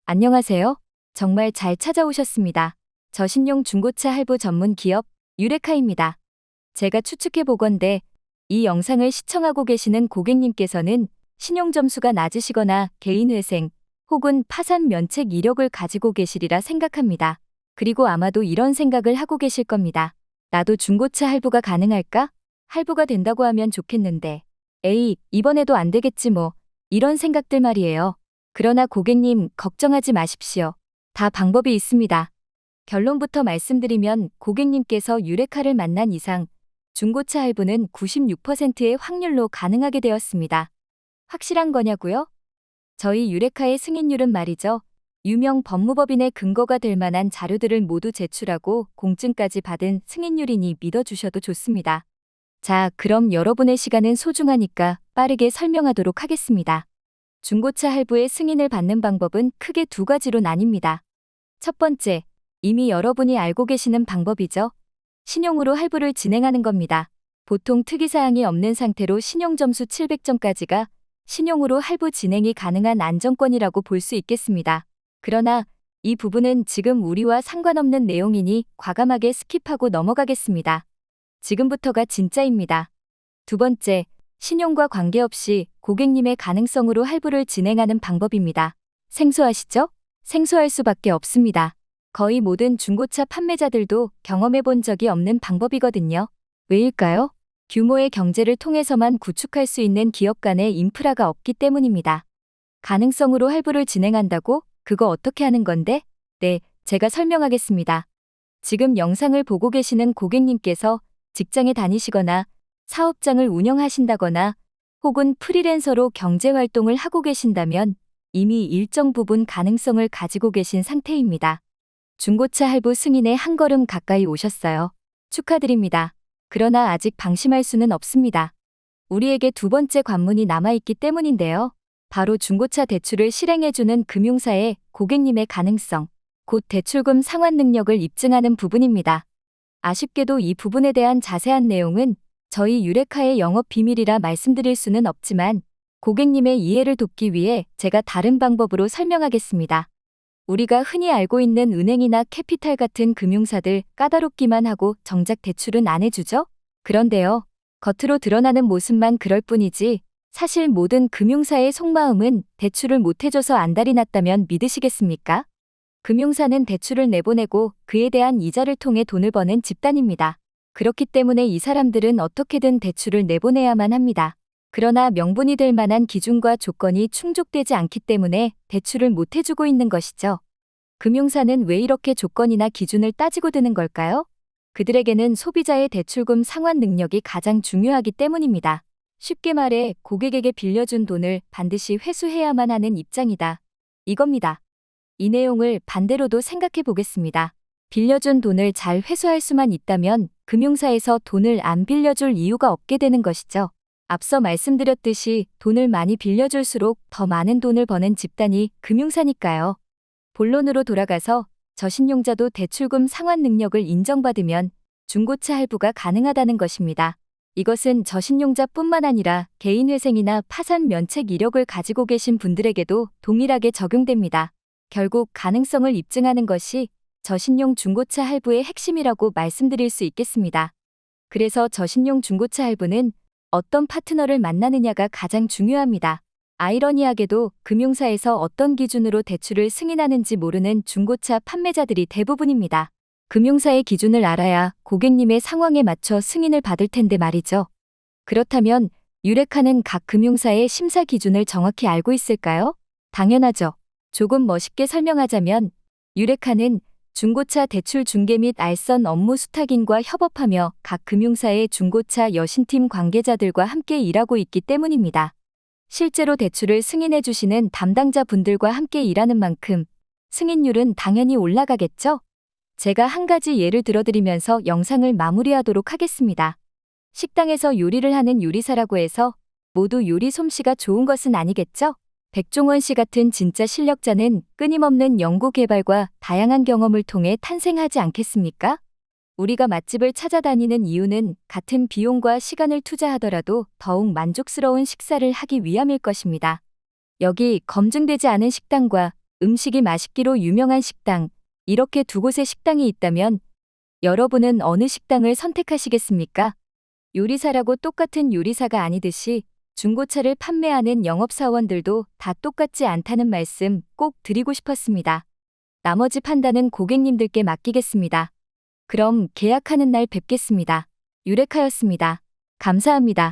안녕하세요. 정말 잘 찾아오셨습니다. 저신용 중고차 할부 전문 기업 유레카입니다. 제가 추측해 보건대 이 영상을 시청하고 계시는 고객님께서는 신용 점수가 낮으시거나 개인회생 혹은 파산 면책 이력을 가지고 계시리라 생각합니다. 그리고 아마도 이런 생각을 하고 계실 겁니다. 나도 중고차 할부가 가능할까? 할부가 된다고 하면 좋겠는데. 에이, 이번에도 안 되겠지 뭐. 이런 생각들 말이에요. 그러나 고객님, 걱정하지 마십시오. 다 방법이 있습니다. 결론부터 말씀드리면 고객님께서 유레카를 만난 이상 중고차 할부는 96%의 확률로 가능하게 되었습니다. 확실한 거냐고요? 저희 유레카의 승인율은 말이죠. 유명 법무법인의 근거가 될 만한 자료들을 모두 제출하고 공증까지 받은 승인율이니 믿어주셔도 좋습니다. 자, 그럼 여러분의 시간은 소중하니까 빠르게 설명하도록 하겠습니다. 중고차 할부의 승인을 받는 방법은 크게 두 가지로 나뉩니다. 첫 번째, 이미 여러분이 알고 계시는 방법이죠. 신용으로 할부를 진행하는 겁니다. 보통 특이사항이 없는 상태로 신용점수 700점까지가 신용으로 할부 진행이 가능한 안정권이라고 볼 수 있겠습니다. 그러나 이 부분은 지금 우리와 상관없는 내용이니 과감하게 스킵하고 넘어가겠습니다. 지금부터가 진짜입니다. 두 번째, 신용과 관계없이 고객님의 가능성으로 할부를 진행하는 방법입니다. 생소하시죠? 생소할 수밖에 없습니다. 거의 모든 중고차 판매자들도 경험해 본 적이 없는 방법이거든요. 왜일까요? 규모의 경제를 통해서만 구축할 수 있는 기업 간의 인프라가 없기 때문입니다. 가능성으로 할부를 진행한다고? 그거 어떻게 하는 건데? 네, 제가 설명하겠습니다. 지금 영상을 보고 계시는 고객님께서 직장에 다니시거나 사업장을 운영하신다거나 혹은 프리랜서로 경제활동을 하고 계신다면 이미 일정 부분 가능성을 가지고 계신 상태입니다. 중고차 할부 승인에 한 걸음 가까이 오셨어요. 축하드립니다. 그러나 아직 방심할 수는 없습니다. 우리에게 두 번째 관문이 남아있기 때문인데요. 바로 중고차 대출을 실행해주는 금융사의 고객님의 가능성, 곧 대출금 상환 능력을 입증하는 부분입니다. 아쉽게도 이 부분에 대한 자세한 내용은 저희 유레카의 영업 비밀이라 말씀드릴 수는 없지만 고객님의 이해를 돕기 위해 제가 다른 방법으로 설명하겠습니다. 우리가 흔히 알고 있는 은행이나 캐피탈 같은 금융사들 까다롭기만 하고 정작 대출은 안 해주죠? 그런데요. 겉으로 드러나는 모습만 그럴 뿐이지 사실 모든 금융사의 속마음은 대출을 못 해줘서 안달이 났다면 믿으시겠습니까? 금융사는 대출을 내보내고 그에 대한 이자를 통해 돈을 버는 집단입니다. 그렇기 때문에 이 사람들은 어떻게든 대출을 내보내야만 합니다. 그러나 명분이 될 만한 기준과 조건이 충족되지 않기 때문에 대출을 못 해주고 있는 것이죠. 금융사는 왜 이렇게 조건이나 기준을 따지고 드는 걸까요? 그들에게는 소비자의 대출금 상환 능력이 가장 중요하기 때문입니다. 쉽게 말해 고객에게 빌려준 돈을 반드시 회수해야만 하는 입장이다. 이겁니다. 이 내용을 반대로도 생각해 보겠습니다. 빌려준 돈을 잘 회수할 수만 있다면 금융사에서 돈을 안 빌려줄 이유가 없게 되는 것이죠. 앞서 말씀드렸듯이 돈을 많이 빌려줄수록 더 많은 돈을 버는 집단이 금융사니까요. 본론으로 돌아가서 저신용자도 대출금 상환 능력을 인정받으면 중고차 할부가 가능하다는 것입니다. 이것은 저신용자뿐만 아니라 개인회생이나 파산 면책 이력을 가지고 계신 분들에게도 동일하게 적용됩니다. 결국 가능성을 입증하는 것이 저신용 중고차 할부의 핵심이라고 말씀드릴 수 있겠습니다. 그래서 저신용 중고차 할부는 어떤 파트너를 만나느냐가 가장 중요합니다. 아이러니하게도 금융사에서 어떤 기준으로 대출을 승인하는지 모르는 중고차 판매자들이 대부분입니다. 금융사의 기준을 알아야 고객님의 상황에 맞춰 승인을 받을 텐데 말이죠. 그렇다면 유레카는 각 금융사의 심사 기준을 정확히 알고 있을까요? 당연하죠. 조금 멋있게 설명하자면 유레카는 중고차 대출 중개 및 알선 업무 수탁인과 협업하며 각 금융사의 중고차 여신팀 관계자들과 함께 일하고 있기 때문입니다. 실제로 대출을 승인해 주시는 담당자 분들과 함께 일하는 만큼 승인율은 당연히 올라가겠죠? 제가 한 가지 예를 들어드리면서 영상을 마무리하도록 하겠습니다. 식당에서 요리를 하는 요리사라고 해서 모두 요리 솜씨가 좋은 것은 아니겠죠? 백종원 씨 같은 진짜 실력자는 끊임없는 연구 개발과 다양한 경험을 통해 탄생하지 않겠습니까? 우리가 맛집을 찾아다니는 이유는 같은 비용과 시간을 투자하더라도 더욱 만족스러운 식사를 하기 위함일 것입니다. 여기 검증되지 않은 식당과 음식이 맛있기로 유명한 식당, 이렇게 두 곳의 식당이 있다면 여러분은 어느 식당을 선택하시겠습니까? 요리사라고 똑같은 요리사가 아니듯이 중고차를 판매하는 영업사원들도 다 똑같지 않다는 말씀 꼭 드리고 싶었습니다. 나머지 판단은 고객님들께 맡기겠습니다. 그럼 계약하는 날 뵙겠습니다. 유레카였습니다. 감사합니다.